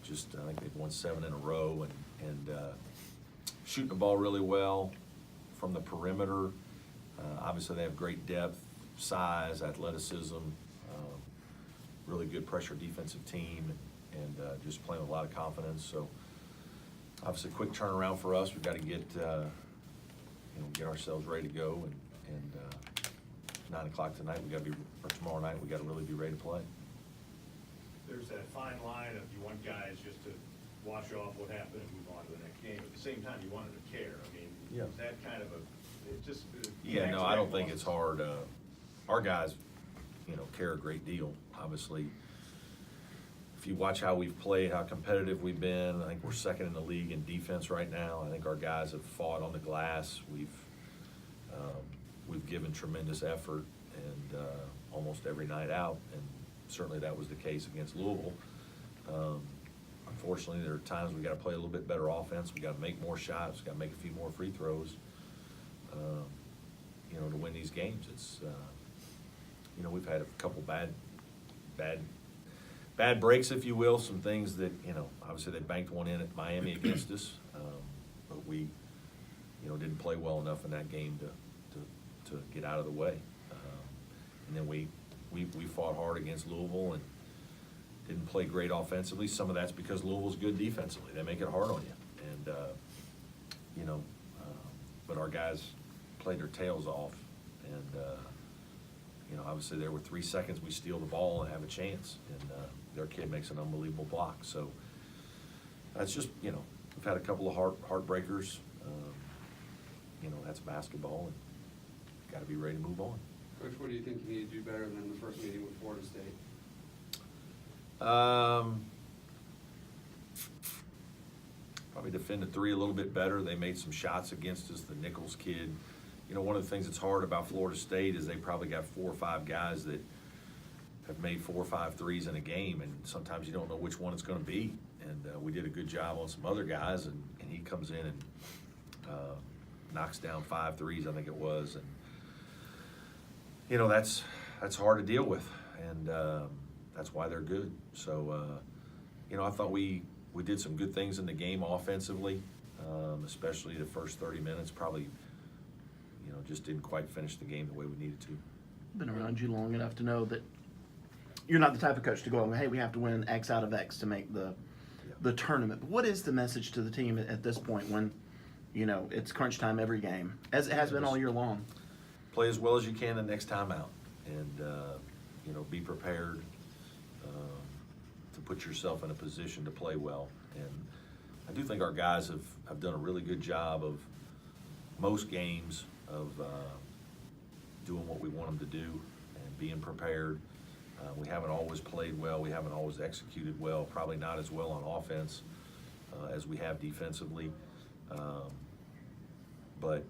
just, I think they've won 7 in a row, and shooting the ball really well from the perimeter. Obviously, they have great depth, size, athleticism, really good pressure defensive team, and just playing with a lot of confidence. So, obviously, quick turnaround for us. We've got to get get ourselves ready to go, and 9 o'clock tonight, or tomorrow night, we got to really be ready to play. There's that fine line of you want guys just to wash off what happened and move on to the next game. At the same time, you want them to care. I mean, Yeah. is that kind of it just. Yeah, no, I don't think it's hard. Our guys, care a great deal. Obviously, if you watch how we've played, how competitive we've been, I think we're second in the league in defense right now. I think our guys have fought on the glass. We've given tremendous effort, and almost every night out, and certainly that was the case against Louisville. Unfortunately, there are times we got to play a little bit better offense. We got to make more shots. We got to make a few more free throws. To win these games. It's we've had a couple bad breaks, if you will. Some things that obviously they banked one in at Miami against us, but we didn't play well enough in that game to get out of the way. And then we fought hard against Louisville and didn't play great offensively. Some of that's because Louisville's good defensively. They make it hard on you, and but our guys played their tails off, and obviously there were 3 seconds we steal the ball and have a chance, and their kid makes an unbelievable block. So that's just we've had a couple of heartbreakers. That's basketball, and got to be ready to move on. Coach, what do you think you need to do better than the first meeting with Florida State? Probably defend the 3 a little bit better. They made some shots against us. The Nichols kid, one of the things that's hard about Florida State is they probably got 4 or 5 guys that have made 4 or 5 threes in a game, and sometimes you don't know which one it's going to be. And we did a good job on some other guys, and he comes in and knocks down 5 threes, I think it was, and that's hard to deal with, and that's why they're good. So I thought we did some good things in the game offensively, especially the first 30 minutes. Probably just didn't quite finish the game the way we needed to. Been around you long enough to know that you're not the type of coach to go, hey, we have to win X out of X to make the tournament. But what is the message to the team at this point when it's crunch time every game, as it has been all year long? Play as well as you can the next time out, and be prepared to put yourself in a position to play well. And I do think our guys have done a really good job of most games of doing what we want them to do and being prepared. We haven't always played well. We haven't always executed well, probably not as well on offense as we have defensively. But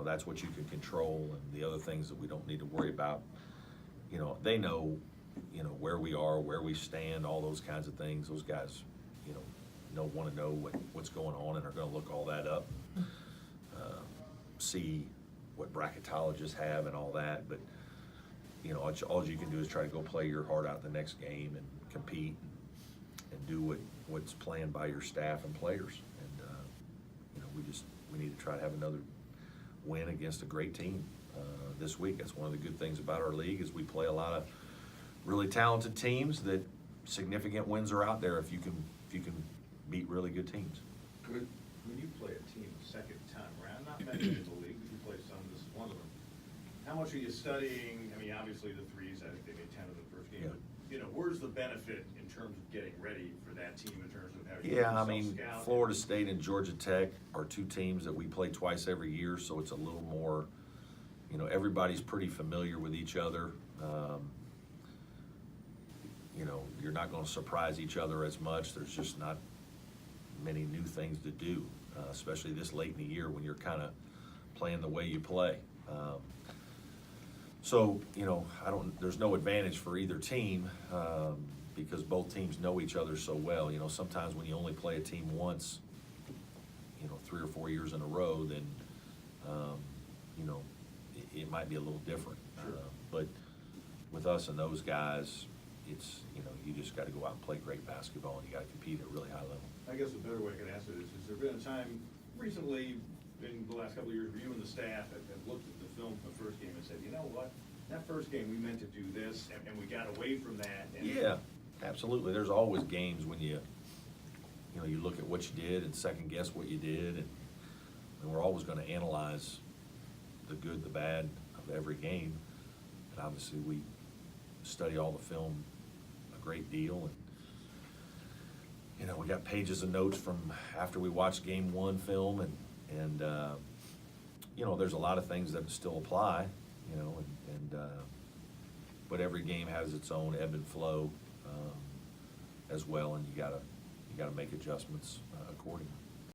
that's what you can control, and the other things that we don't need to worry about. They know, where we are, where we stand, all those kinds of things. Those guys, want to know what's going on and are going to look all that up, see what bracketologists have and all that. But all you can do is try to go play your heart out the next game and compete and do what's planned by your staff and players. And we need to try to have another win against a great team this week. That's one of the good things about our league is we play a lot of really talented teams. That significant wins are out there if you can beat really good teams. When you play a team the second time around, not many in the league, but you play some, this is one of them. How much are you studying? I mean, obviously the threes, I think they made 10 of the first game. Yeah. But, where's the benefit in terms of getting ready for that team in terms of how you Yeah, I mean, Florida State and Georgia Tech are 2 teams that we play twice every year, so it's a little more, everybody's pretty familiar with each other. You're not going to surprise each other as much. There's just not many new things to do, especially this late in the year when you're kind of playing the way you play. So, there's no advantage for either team because both teams know each other so well. Sometimes when you only play a team once, 3 or 4 years in a row, then, it might be a little different. Sure. But with us and those guys, it's, you know, you just gotta go out and play great basketball, and you gotta compete at a really high level. I guess a better way I could ask it is there been a time recently, in the last couple of years, where you and the staff have looked at the film from the first game and said, you know what? That first game, we meant to do this, and we got away from that. And Yeah, absolutely. There's always games when you know, you look at what you did and second guess what you did, and we're always gonna analyze the good, the bad of every game. And obviously, we study all the film a great deal, and, you know, we got pages of notes from after we watched game one film, and you know, there's a lot of things that still apply, you know, but every game has its own ebb and flow, as well, and you gotta make adjustments accordingly.